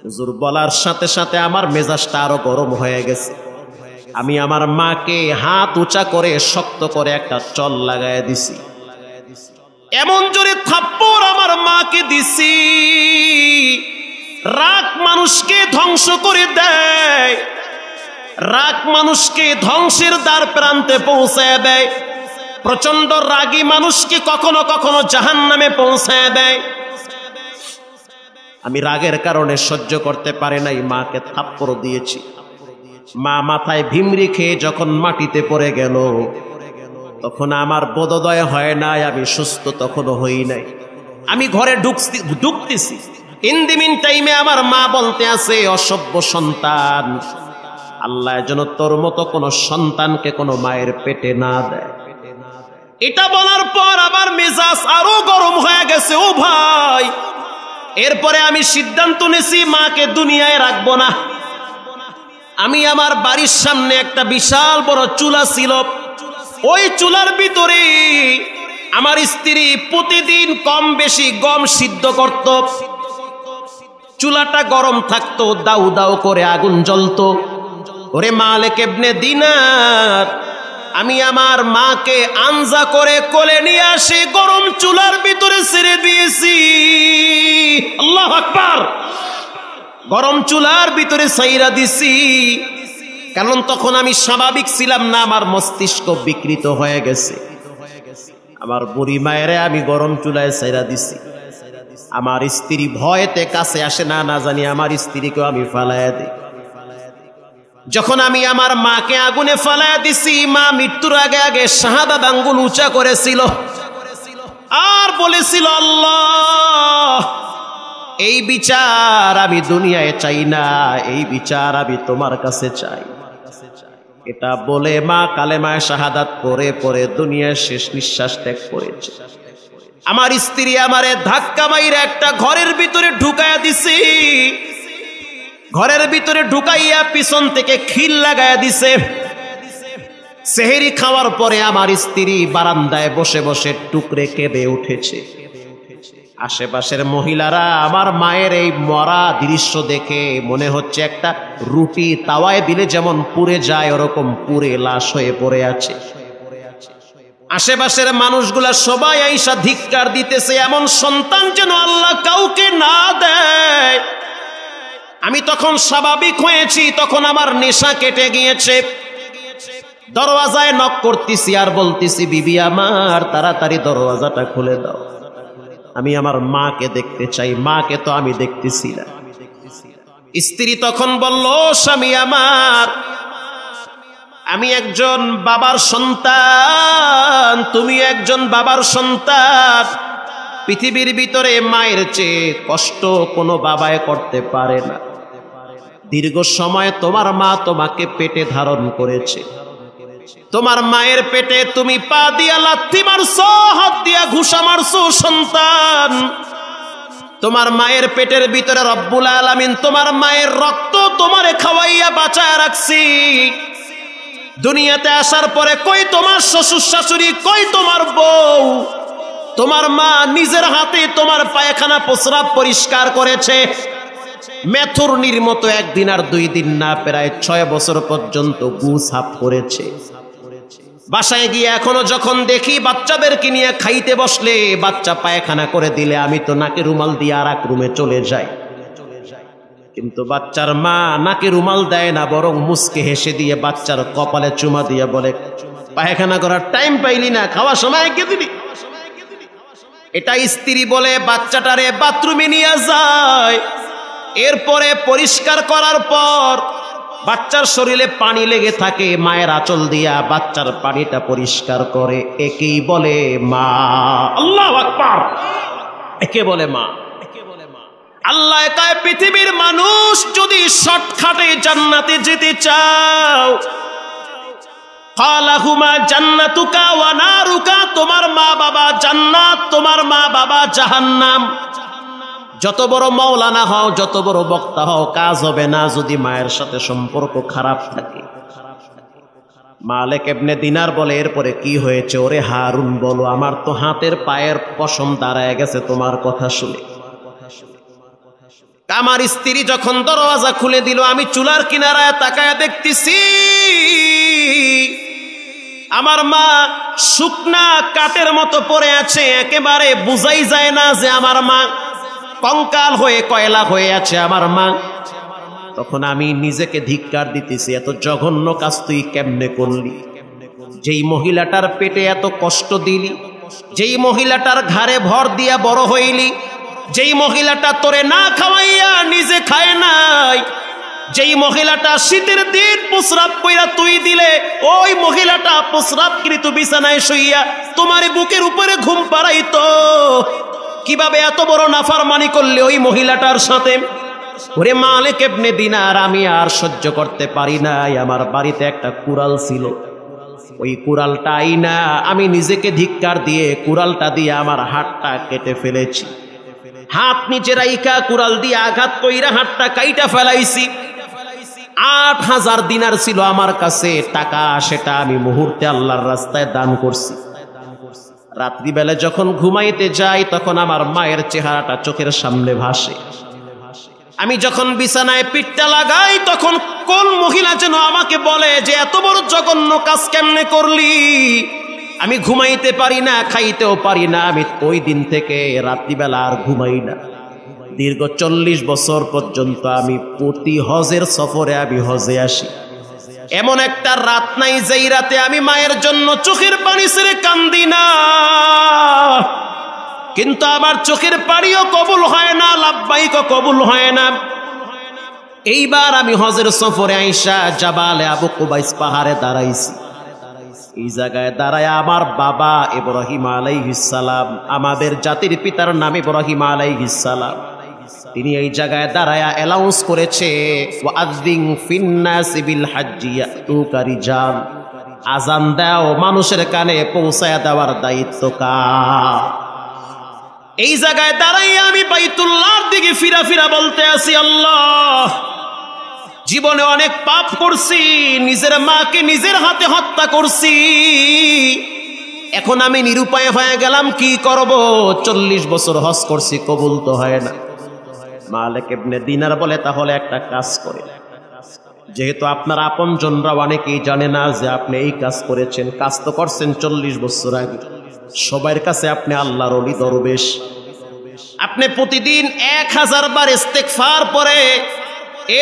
হুজুর বলার সাথে সাথে আমার মেজাজটা আরো গরম হয়ে গেছে। আমি আমার মাকে হাত উঁচা করে শক্ত করে একটা চল লাগায় দিছি। এমন জোরে থাপ্পড় আমার মাকে দিছি, রাগ মানুষকে ধ্বংস করে দেয়, রাগ মানুষকে ধ্বংসের দ্বার প্রান্তে পৌঁছায় দেয়। প্রচন্ড রাগী মানুষকে কখনো কখনো জাহান্নামে পৌঁছায় দেয়। আমি রাগের কারণে সহ্য করতে পারি নাই, মাকে থাপ্পড় দিয়েছি। মা মাথায় ভিমরি খেয়ে যখন মাটিতে পড়ে গেল তখন আমার বোধোদয় হয় নাই, আমি সুস্থ তখনও হই নাই। আমি ঘরে ঢুকতেছি, ইন দি মিন টাইমে আমার মা বলতে আছে, অসভ্য সন্তান, আল্লাহ যেন তোর মতো কোনো সন্তানকে কোনো মায়ের পেটে না দেয়। এটা বলার পর আমার মেজাজ আরো গরম হয়ে গেছে। ও ভাই, এরপরে আমি সিদ্ধান্ত নিয়েছি মাকে দুনিয়ায় রাখবো না। আমি আমার বাড়ির সামনে একটা বিশাল বড় চুলা ছিল, ওই চুলার ভিতরে আমার স্ত্রী প্রতিদিন কম বেশি গম সিদ্ধ করত। চুলাটা গরম থাকতো, দাউ দাউ করে আগুন জ্বলতো। ওরে মালিক ইবনে দিনার, আমি আমার মাকে আনজা করে কোলে নিয়ে আসি, গরম চুলার ভিতরে ছেড়ে দিয়েছি। আল্লাহু আকবার! গরম চুলার ভিতরে ছাইরা দিছি, কারণ তখন আমি স্বাভাবিক ছিলাম না, আমার মস্তিষ্ক বিকৃত হয়ে গেছে। আমার বুড়ি মায়েরে আমি গরম চুলায় ছাইরা দিছি। আমার স্ত্রী ভয়েতে কাছে আসে না, না জানি আমার স্ত্রীকেও আমি ফালাইয়া দিই। যখন আমি আমার মাকে আগুনে ফালাইয়া দিছি, মা মৃত্যুর আগে আগে শাহাদাত আঙ্গুল উঁচা করেছিল আর বলেছিল, আল্লাহ এই বিচার আমি দুনিয়ায় চাই না, এই বিচার আমি তোমার কাছে চাই। এটা বলে মা কালেমায়ে শাহাদাত পড়ে পড়ে দুনিয়ার শেষ নিঃশ্বাস ত্যাগ করেছে। আমার স্ত্রী আমারে ধাক্কা মাইরা একটা ঘরের ভিতরে ঢুকাইয়া দিছি। ঘরের ভিতরে ঢুকাইয়া পিছন থেকে খিল লাগাইয়া দিছে। সেহরি খাওয়ার পরে আমার স্ত্রী বারান্দায় বসে বসে টুকরে কেঁদে উঠেছে। আশেপাশের মহিলারা আমার মায়ের এই মরা দৃশ্য দেখে মনে হচ্ছে একটা রুটি তাওয়ায় দিলে যেমন পুড়ে যায় ওরকম পুড়ে লাশ হয়ে পড়ে আছে। আশেপাশের মানুষগুলা সবাই আইসা ধিক্কার দিতেছে, এমন সন্তান যেন আল্লাহ কাউকে না দেয়। আমি তখন স্বাভাবিক হয়েছি, তখন আমার নেশা কেটে গিয়েছে। দরওয়াজায় নক করতেছি আর বলতেছি, বিবি আমার তাড়াতাড়ি দরওয়াজাটা খুলে দাও, আমি আমার মাকে দেখতে চাই। মাকে তো আমি দেখতেছি না। স্ত্রী তখন বলল, স্বামী আমার, আমি একজন বাবার সন্তান, তুমি একজন বাবার সন্তান। পৃথিবীর ভিতরে মায়ের চেয়ে কষ্ট কোনো বাবায় করতে পারে না। দীর্ঘ সময় তোমার মা তোমাকে পেটে ধারণ করেছে। তোমার মায়ের পেটে তুমি পা দিয়া লাথি মারছো, হাত দিয়া ঘুষা মারছো সন্তান। তোমার মায়ের পেটের ভিতরে রব্বুল আলামিন তোমার মায়ের রক্ত তোমারে খাওয়াইয়া বাঁচায় রাখছি। দুনিয়াতে আসার পরে কই তোমার শ্বশুর শাশুড়ি, কই তোমার বউ? তোমার মা নিজের হাতে তোমার পায়খানা প্রস্রাব পরিষ্কার করেছে। মেথুরনির মতো একদিন আর 2 দিন না, প্রায় 6 বছর পর্যন্ত গু সাফ করেছে। বাসায় গিয়ে এখনো যখন দেখি বাচ্চাদেরকে নিয়ে খাইতে বসলে, বাচ্চা পায়খানা করে দিলে আমি তো নাকে রুমাল দিয়ে আর এক রুমে চলে যাই। কিন্তু বাচ্চার মা নাকে রুমাল দেয় না, বরং মুস্কে হেসে দিয়ে বাচ্চার কপালে চুমা দিয়ে বলে, পায়খানা করার টাইম পাইলি না, খাওয়ার সময় কে দিবি? এটা স্ত্রী বলে বাচ্চাটারে বাথরুমে নিয়ে যায়। এরপরে পরিষ্কার করার পর বাচ্চার শরীরে পানি লেগে থাকে, মায়ের আঁচল দিয়া বাচ্চার পানিটা পরিষ্কার করে। একেই বলে মা। আল্লাহু আকবার। একে বলে মা। আল্লাহ কয়, পৃথিবীর মানুষ যদি শর্টকাটে জান্নাতে যেতে চাও, ফালাহুমা জান্নাতুকা ওয়া নারুকা, তোমার মা বাবা জান্নাত, তোমার মা বাবা জাহান্নাম। যত বড় মাওলানা হও, যত বড় বক্তা হও, কাজ হবে না যদি মায়ের সাথে সম্পর্ক খারাপ থাকে। মালিক ইবনে দিনার বলে, এরপরে কি হয়েছে? ওরে হারুন, বলো, আমার তো হাতের পায়ের পশম দাঁড়ায় গেছে তোমার কথা শুনে। আমার স্ত্রী যখন দরওয়াজা খুলে দিল, আমি চুলার কিনারায় তাকায় দেখতেছি আমার মা শুকনা কাঠের মতো পড়ে আছে। একেবারে বুঝাই যায় না যে আমার মা কঙ্কাল হয়ে কয়লা হয়ে আছে আমার মা। তখন আমি নিজেকে ধিক্কার দিতেছি, এত জঘন্য কাজ তুই কেমনে করলি? যেই মহিলাটার পেটে এত কষ্ট দিলি, যেই মহিলাটার ঘাড়ে ভর দিয়া বড় হইলি, যেই মহিলাটা তোরে না খাওয়াইয়া নিজে খায় নাই, যেই মহিলাটা শীতের দিন প্রস্রাব কইরা তুই দিলে, ওই মহিলাটা প্রস্রাবকৃত বিছানায় শুইয়া তোমার বুকের উপরে ঘুম পাড়াইতো। কিভাবে এত বড় নাফরমানি করলে ওই মহিলাটার সাথে? ওরে মালিক ইবনে দিনার, আমি আর সহ্য করতে পারি নাই। আমার বাড়িতে একটা কুড়াল ছিল, ওই কুড়ালটা আইনা আমি নিজেকে ধিক্কার দিয়ে কুড়ালটা দিয়ে আমার হাতটা কেটে ফেলেছি। হাত নিচে রাইখা কুড়াল দিয়ে আঘাত কইরা হাতটা কাইটা ফেলাইছি। 8000 দিনার ছিল আমার কাছে টাকা, সেটা আমি মুহূর্তে আল্লাহর রাস্তায় দান করছি। রাত্রিবেলা যখন ঘুমাইতে যাই, তখন আমার মায়ের চেহারাটা চোখের সামনে ভাসে। আমি যখন বিছানায় পিঠটা লাগাই, তখন কোন মহিলা যেন আমাকে বলে যে এত বড় জঘন্য কাজ কেমনে করলি? আমি ঘুমাইতে পারি না, খাইতেও পারি না। আমি ওই দিন থেকে রাত্রিবেলা আর ঘুমাই না। দীর্ঘ 40 বছর পর্যন্ত আমি প্রতি হজের সফরে আমি হজে আসি। এমন একটা রাত নাই যেই রাতে আমি মায়ের জন্য চোখের পানি ছেড়ে কান্দি না। কিন্তু আমার চোখের পানিও কবুল হয় না, লাব্বাইকও কবুল হয় না। এইবার আমি হজের সফরে আইসা জাবালে আবু কুবাইস পাহাড়ে দাঁড়াইছি। এই জায়গায় দাঁড়ায় আমার বাবা ইব্রাহিম আলাইহিস সালাম, আমাদের জাতির পিতার নাম ইব্রাহিম আলাইহিস সালাম, তিনি এই জায়গায় দাঁড়ায় অ্যানাউন্স করেছে, ওয়াযিন ফিন্নাসি বিল হাজ্জি ইয়াতুকা রিজাল, আযান দাও, মানুষের কানে পৌঁছায়া দেওয়ার দায়িত্ব কার? এই জায়গায় দাঁড়াই আমি বাইতুল্লাহর দিকে ফিরা ফিরা বলতে আছি, আল্লাহ, জীবনে অনেক পাপ করছি, নিজের মাকে নিজের হাতে হত্যা করছি, এখন আমি নিরুপায় হয়ে গেলাম, কি করব? 40 বছর হজ করছি, কবুল তো হয় না। মালিক ইবনে দিনার বলে, তাহলে একটা কাজ করে, যেহেতু আপনার আপনজনরা অনেকেই জানে না যে আপনি এই কাজ করেছেন, কাজ তো করছেন 40 বছর আগে, সবার কাছে আপনি আল্লাহর ওলি দরবেশ, আপনি প্রতিদিন 1000 বার ইস্তেগফার পড়ে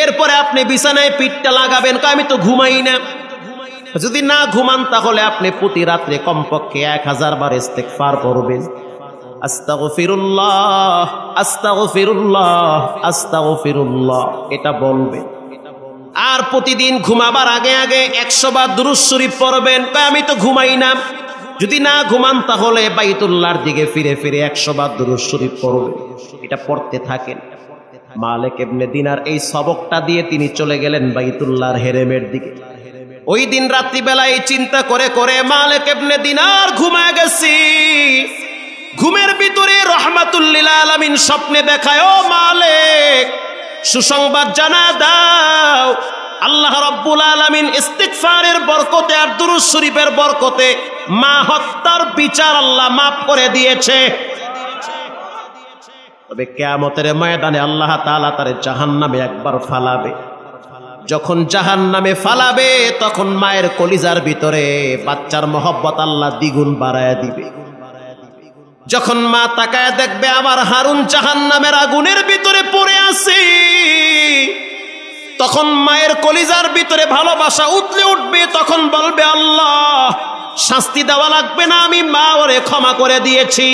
এরপরে আপনি বিছানায় পিঠটা লাগাবেন। আমি তো ঘুমাই না। যদি না ঘুমান তাহলে আপনি প্রতি রাত্রে কমপক্ষে 1000 বার ইস্তেগফার পড়বেন। আস্তাগফিরুল্লাহ আস্তাগফিরুল্লাহ আস্তাগফিরুল্লাহ, এটা বলবে। আর প্রতিদিন ঘুমাবার আগে আগে 100 বার দুরূদ শরীফ পড়বেন। আমি তো ঘুমাই না, যদি না ঘুমান তাহলে বাইতুল্লাহর দিকে ফিরে ফিরে 100 বার দুরূদ শরীফ পড়বেন। এটা পড়তে থাকেন। মালিক ইবনে দিনার এই সবকটা দিয়ে তিনি চলে গেলেন বাইতুল্লাহর হেরেমের দিকে। ওই দিন রাত্রিবেলা এই চিন্তা করে করে মালিক ইবনে দিনার ঘুমায় গেছি। ঘুমের ভিতরে রাহমাতুল লিল আলামিন স্বপ্নে দেখায়, ও মালিক, সুসংবাদ জানা দাও, আল্লাহ রাব্বুল আলামিন ইস্তিগফারের বরকতে আর দুরূদ শরীফের বরকতে মা হত্যার বিচার আল্লাহ মাফ করে দিয়েছে। তবে কিয়ামতের ময়দানে আল্লাহ তাআলা তারে জাহান্নামে একবার ফালাবে। যখন জাহান্নামে ফালাবে তখন মায়ের কলিজার ভিতরে বাচ্চার মহব্বত আল্লাহ দ্বিগুণ বাড়ায় দিবে। যখন মা তাকায় দেখবে আমার হারুন জাহান্নামের আগুনের ভিতরে পড়ে আছে, তখন মায়ের কলিজার ভিতরে ভালোবাসা উতলে উঠবে। তখন বলবে, আল্লাহ, শাস্তি দেওয়া লাগবে না, আমি মা ওরে ক্ষমা করে দিয়েছি।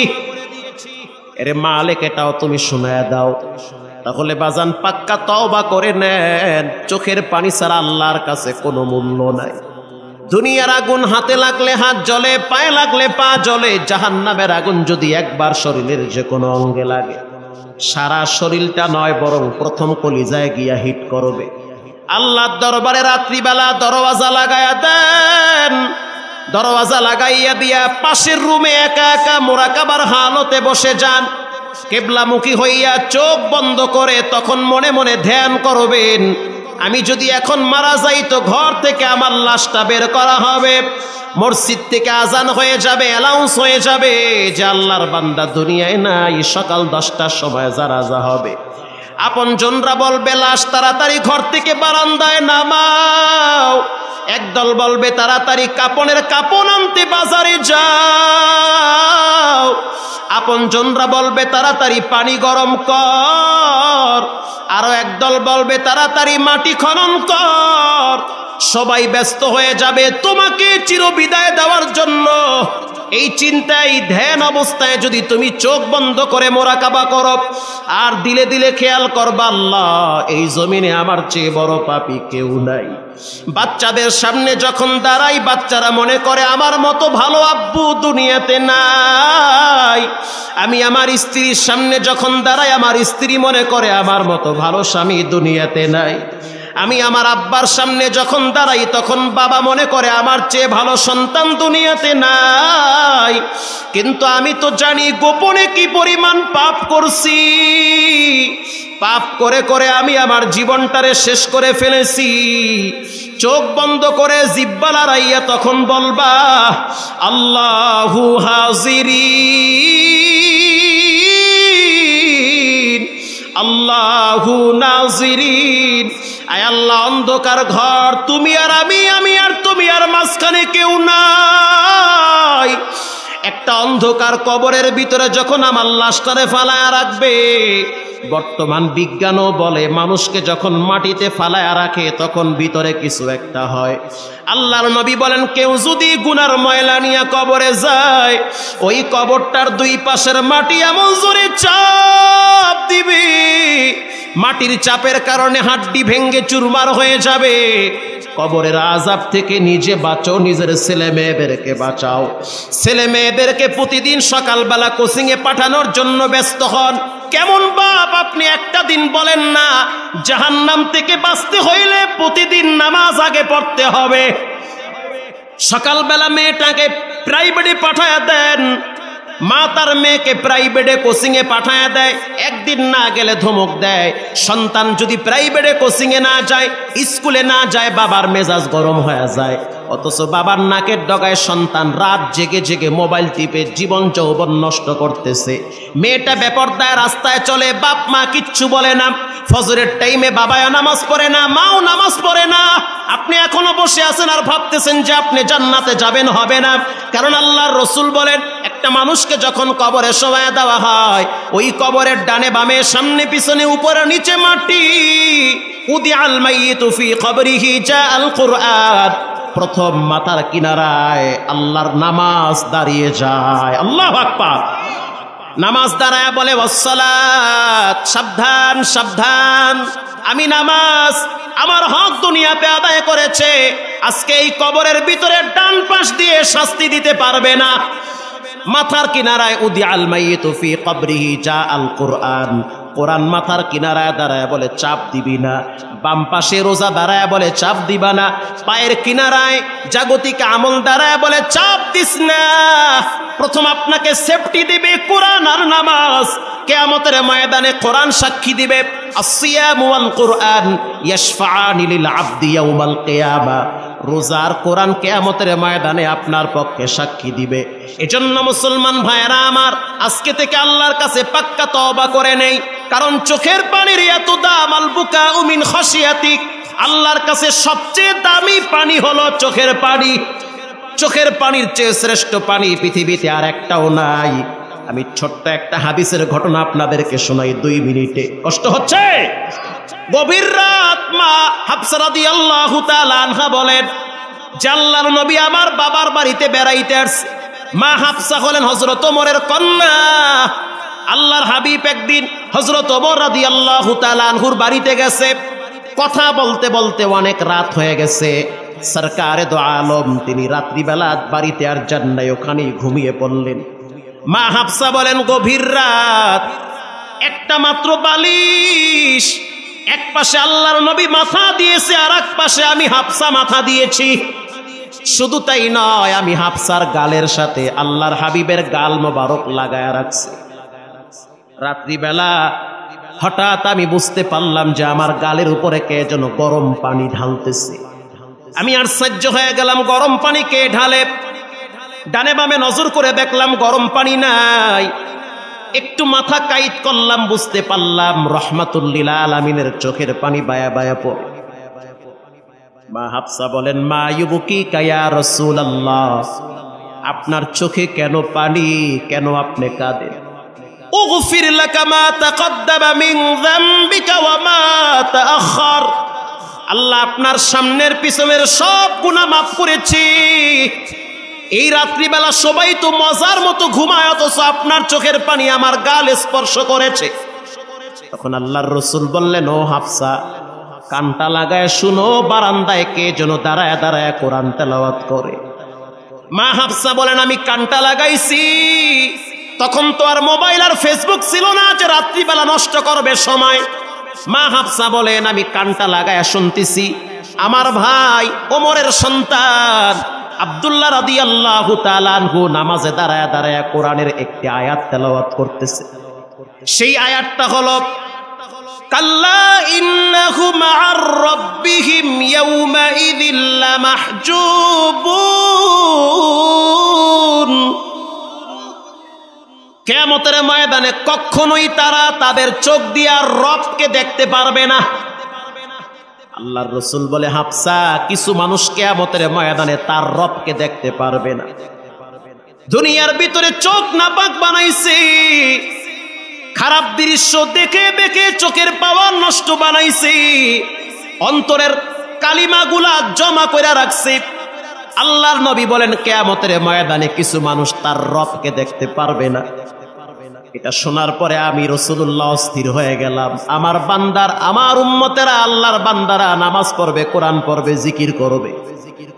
এরে মালিক, এটাও তুমি শুনায়া দাও। তাহলে বাজান পাক্কা তওবা করে নেন। চোখের পানি ছাড়া আল্লাহর কাছে কোনো মূল্য নাই। দুনিয়ার আগুন হাতে লাগলে হাত জ্বলে, পায়ে লাগলে পা জ্বলে। জাহান্নামের আগুন যদি একবার শরীরের যে কোনো অঙ্গে লাগে, সারা শরীরটা নয় বরং প্রথম কলিজায় গিয়া হিট করবে। আল্লাহর দরবারে রাত্রিবেলা দরওয়াজা লাগায়া দেন। দরওয়াজা লাগাইয়া দিয়া পাশের রুমে একা একা মুরাকাবার হালতে বসে যান। কিবলামুখী হইয়া চোখ বন্ধ করে তখন মনে মনে ধ্যান করবেন, আমি যদি এখন মারা যাই তো ঘর থেকে আমার লাশটা বের করা হবে, মসজিদ থেকে আজান হয়ে যাবে, অ্যালাউন্স হয়ে যাবে যে আল্লাহর বান্দা দুনিয়ায় নাই। সকাল 10টার সময় জানাজা হবে। আপনজনরা বলবে, লাশ তাড়াতাড়ি ঘর থেকে বারান্দায় নামাও। একদল বলবে, তাড়াতাড়ি কাপনের কাপন আনতে বাজারে যাও। আপনজনরা বলবে, তাড়াতাড়ি পানি গরম কর। আরো একদল বলবে, তাড়াতাড়ি মাটি খনন কর। সবাই ব্যস্ত হয়ে যাবে তোমাকে চিরবিদায় দেওয়ার জন্য। এই চিন্তায় ধ্যান অবস্থায় যদি তুমি চোখ বন্ধ করে মুরাকাবা করো আর দিলে দিলে খেয়াল করবা, আল্লাহ, এই জমিনে আমার চেয়ে বড় পাপী কেউ নাই। বাচ্চাদের সামনে যখন দাঁড়াই, বাচ্চারা মনে করে আমার মতো ভালো আব্বু দুনিয়াতে নাই। আমি আমার স্ত্রীর সামনে যখন দাঁড়াই, আমার স্ত্রী মনে করে আমার মতো ভালো স্বামী দুনিয়াতে নাই। আমি আমার আব্বার সামনে যখন দাঁড়াই তখন বাবা মনে করে আমার চেয়ে ভালো সন্তান দুনিয়াতে নাই। কিন্তু আমি তো জানি গোপনে কি পরিমাণ পাপ করছি। পাপ করে করে আমি আমার জীবনটারে শেষ করে ফেলেছি। চোখ বন্ধ করে জিহ্বা লড়াইয়া তখন বলবা, আল্লাহু হাজিরিন আল্লাহু নাজিরিন। আয় আল্লাহ, অন্ধকার ঘর, তুমি আর আমি, আমি আর তুমি, আর মাঝখানে কেউ নাই। একটা অন্ধকার কবরের ভিতরে যখন আমার লাশটারে ফালায়া রাখবে, বর্তমান বিজ্ঞানও বলে মানুষকে যখন মাটিতে ফালায়া রাখে তখন ভিতরে কিছু একটা হয়। আল্লাহর নবী বলেন, কেউ যদি গুনার ময়লা নিয়ে কবরে যায়, ওই কবরটার দুই পাশের মাটি এমন জোরে চাপ দিবে, মাটির চাপের কারণে হাড্ডি ভেঙ্গে চুরমার হয়ে যাবে। কবরের আযাব থেকে নিজে বাঁচো, নিজের ছেলে মেয়েদেরকে বাঁচাও। ছেলে মেয়েদেরকে প্রতিদিন সকালবেলা কোচিংয়ে পাঠানোর জন্য ব্যস্ত হন। কেমন বাপ আপনি? একটা দিন বলেন না, জাহান্নাম থেকে বাঁচতে হইলে প্রতিদিন নামাজ আগে পড়তে হবে। সকালবেলা মেয়েটাকে প্রাইভেটে পাঠায়া দেন, মা তার মেয়েকে প্রাইভেটে কোচিংয়ে পাঠায়া দেয়, একদিন না গেলে ধমক দেয়। সন্তান যদি প্রাইভেটে কোচিংয়ে না যায়, স্কুলে না যায়, বাবার মেজাজ গরম হয়ে যায়। অথচ বাবার নাকের ডগায় সন্তান রাত জেগে জেগে মোবাইল টিপে জীবন যৌবন নষ্ট করতেছে। মেয়েটা বেপরদায় রাস্তায় চলে, বাপ মা কিচ্ছু বলে না। ফজরের টাইমে বাবাও নামাজ পড়ে না, মাও নামাজ পড়ে না। আপনি এখনো বসে আছেন আর ভাবতেছেন যে আপনি জান্নাতে যাবেন, হবে না। কারণ আল্লাহর রাসূল বলেন, একটা মানুষকে যখন কবরে শোয়া দেওয়া হয়, ওই কবরের ডানে বামে সামনে পিছনে উপরে নিচে মাটি। উদিআল মাইয়িতু ফি কবরিহি জাআল কুরআন। প্রথম মাথার কিনারায় আল্লাহর নামাজ দাঁড়িয়ে যায়। আল্লাহু আকবার। নামাজ দাঁড়ায় বলে ওয়াসসালাত, সাবধান সাবধান, আমি নামাজ আমার হক দুনিয়াতে আদায় করেছে, আজকে এই কবরের ভিতরে ডান পাশ দিয়ে শাস্তি দিতে পারবে না। মাথার কিনারায় উদিআল মাইয়িতু ফি কবরিহি জা আল কুরআন, কোরআন মাথার কিনারায় দাঁড়ায় বলে চাপ দিবি না। বাম পাশে রোজা দাঁড়ায় বলে চাপ দিবা না। পায়ের কিনারায় জাগতিক আমল দাঁড়ায় বলে চাপ দিস না। প্রথম আপনাকে সেফটি দিবে কোরআন আর নামাজ। কিয়ামতের ময়দানে কোরআন সাক্ষী দিবে, আসসিয়ামু ওয়াল কুরআন ইয়াশফাআনি লিল আবদি ইয়াউমাল কিয়ামা। রোজার কোরআন কিয়ামতের ময়দানে আপনার পক্ষে সাক্ষী দিবে। এজন্য মুসলমান ভাইরা আমার, আজকে থেকে আল্লাহর কাছে পাক্কা তওবা করে নেই, কারণ চোখের পানির এত দাম। আল বুকাউ মিন খাশিয়াতিক, আল্লাহর কাছে সবচেয়ে দামি পানি হলো চোখের পানি। চোখের পানির চেয়ে শ্রেষ্ঠ পানি পৃথিবীতে আর একটাও নাই। আমি ছোট্ট একটা হাদিসের ঘটনা আপনাদেরকে শোনাই 2 মিনিটে। কষ্ট হচ্ছে? গভীর রাত মা হাফসা রাদিয়াল্লাহু তাআলা আনহা বলেন যে আল্লাহর নবী আমার বাবার বাড়িতে বেড়াইতে আসছে। মা হাফসা হলেন হযরত ওমরের কন্যা। আল্লাহর হাবিব একদিন হযরত ওমর রাদিয়াল্লাহু তাআলা আনহুর বাড়িতে গেছে। কথা বলতে বলতে অনেক রাত হয়ে গেছে। সরকারে দো আলম তিনি রাত্রিবেলা বাড়িতে আর যান নাই, ওখানেই ঘুমিয়ে পড়লেন। মা হাফসা বলেন গভীর রাত, একটা মাত্র বালিশ, এক পাশে আল্লাহর নবী মাথা দিয়েছে, আর এক পাশে আমি হাফসা মাথা দিয়েছি। শুধু তাই নয়, আমি হাফসার গালের সাথে আল্লাহর হাবিবের গাল মোবারক লাগায়া রাখছি। রাত্রিবেলা হঠাৎ আমি বুঝতে পারলাম যে আমার গালের উপরে কে যেন গরম পানি ঢালতেছে। আমি আশ্চর্য হয়ে গেলাম, গরম পানি কে ঢালে? ডানে বামে নজর করে দেখলাম গরম পানি নাই। একটু মাথা কাইট করলাম, বুঝতে পারলাম রাহমাতুল লিল আলামিনের চোখের পানি বায়া বায়া পড়ে। মা হাফসা বলেন মা ইউবকিকা ইয়া রাসূলুল্লাহ, আপনার চোখে কেন পানি, কেন আপনি কাঁদেন? উগফির লাকা মা তাকদ্দামা মিন যামবিকা ওয়া মা তাআখার, আল্লাহ আপনার সামনের পিছনের সব গুনাহ মাফ করেছি। এই রাত্রিবেলা সবাই তো মজার মতো ঘুমায়, অথচ আপনার চোখের পানি আমার গাল স্পর্শ করেছে। তখন আল্লাহর রাসূল বললেন ও হাফসা, কানটা লাগায় শুনো, বারান্দায় কে যেন দাঁড়ায় দাঁড়ায় কোরআন তেলাওয়াত করে। মা হাফসা বলেন আমি কানটা লাগাইছি। তখন তো আর মোবাইল আর ফেসবুক ছিল না যে রাত্রিবেলা নষ্ট করবে সময়। মা হাফসা বলেন আমি কানটা লাগায় শুনতেছি, আমার ভাই ওমরের সন্তান আব্দুল্লাহ রাদিয়াল্লাহু তাআলা আনহু নামাজে দাঁড়ায় দাঁড়ায় কোরআনের একটি আয়াত তেলাওয়াত করতেছে। সেই আয়াতটা হলো কাল্লা ইন্নাহু মা'আর রাব্বিহিম ইয়াওমাইযিল লামাহজুবুন, কিয়ামতের ময়দানে কখনোই তারা তাদের চোখ দিয়ে রবকে দেখতে পারবে না। আল্লাহর রাসূল বলে হাফসা, কিছু মানুষ কিয়ামতের ময়দানে তার রবকে দেখতে পারবে না। দুনিয়ার ভিতরে চোখ নাপাক বানাইছে, খারাপ দৃশ্য দেখে দেখে চোখের পাওয়ার নষ্ট বানাইছে, অন্তরের কালিমাগুলা জমা করে রাখছে। আল্লাহর নবী বলেন কিয়ামতের ময়দানে কিছু মানুষ তার রবকে দেখতে পারবে না। এটা শোনার পরে আমি রাসূলুল্লাহ স্থির হয়ে গেলাম, আমার বান্দার, আমার উম্মতেরা, আল্লাহর বান্দারা নামাজ পড়বে, কোরআন পড়বে, জিকির করবে,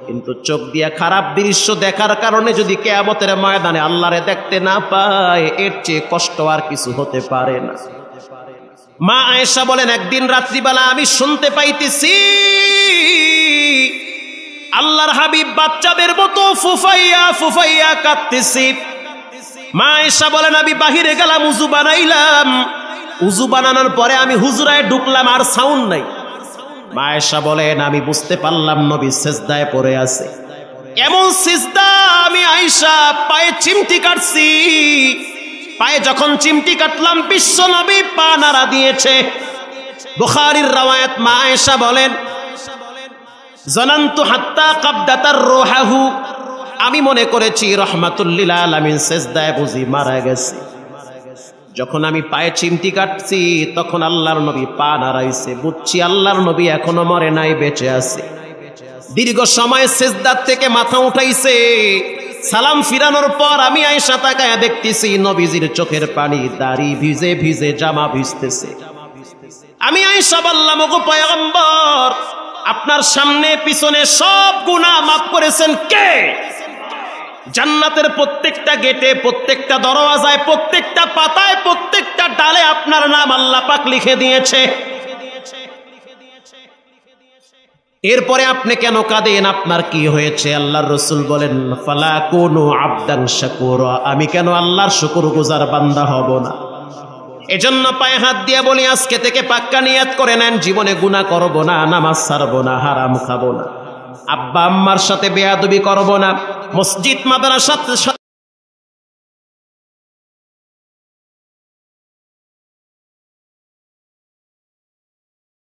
কিন্তু চোখ দিয়ে খারাপ দৃশ্য দেখার কারণে যদি কিয়ামতের ময়দানে আল্লাহরে দেখতে না পায়, এর চেয়ে কষ্ট আর কিছু হতে পারে না। মা আয়েশা বলেন একদিন রাত্রিবেলা আমি শুনতে পাইতেছি আল্লাহর হাবিব বাচ্চাদের মতো ফুফাইয়া ফুফাইয়া কাঁদতেছি। মা আয়েশা বলেন আমি বাহিরে গেলাম, উযু বানাইলাম, উযু বানানোর পরে আমি হুজরায় ঢুকলাম, আর সাউন্ড নাই। মা আয়েশা বলেন আমি বুঝতে পারলাম নবী সিজদায় পড়ে আছে। এমন সিজদা আমি আয়েশা পায়ে চিমটি কাটছি। পায়ে যখন চিমটি কাটলাম বিশ্ব নবী পা নাড়া দিয়েছে। বুখারীর রওয়ায়াত, মা আয়েশা বলেন জানান্তু হাত্তা কাবদাতার রূহাহু, আমি মনে করেছি রাহমাতুল লিল আলামিন সিজদায় বুঝি মারা গেছে। যখন আমি পায়ে চিমটি কাটছি তখন আল্লাহর নবী পা নাড়াইছে, বুঝছি আল্লাহর নবী এখনো মরে নাই, বেঁচে আছে। দীর্ঘ সময় সিজদার থেকে মাথা উঠাইছে, সালাম ফিরানোর পর আমি আয়েশা তাকায়া দেখতেছি নবীজির চোখের পানি, দাড়ি ভিজে ভিজে, জামা ভিজতেছে। আমি আয়েশা বললাম, ওগো পয়গম্বর, আপনার সামনে পিছনে সব গুনাহ মাফ করেছেন কে? জান্নাতের প্রত্যেকটা গেটে, প্রত্যেকটা দরওয়াজায়, প্রত্যেকটা পাতায়, প্রত্যেকটা ডালে আপনার নাম আল্লাহ পাক লিখে দিয়েছে। এরপরে আপনি কেন কাঁদেন? আপনার কি হয়েছে? আল্লাহর রাসূল বলেন, ফালা কুনু আবদান শাকুরা, আমি কেন আল্লাহর শুকরগুজার বান্দা হব না? এজন্য পায়ে হাত দিয়ে বলি, আজকে থেকে পাক্কা নিয়ত করে নেন, জীবনে গুনাহ করব না, নামাজ ছাড়বো না, হারাম খাবো না, আব্বা আম্মার সাথে বেয়াদবি করব না, মসজিদ মাদ্রাসার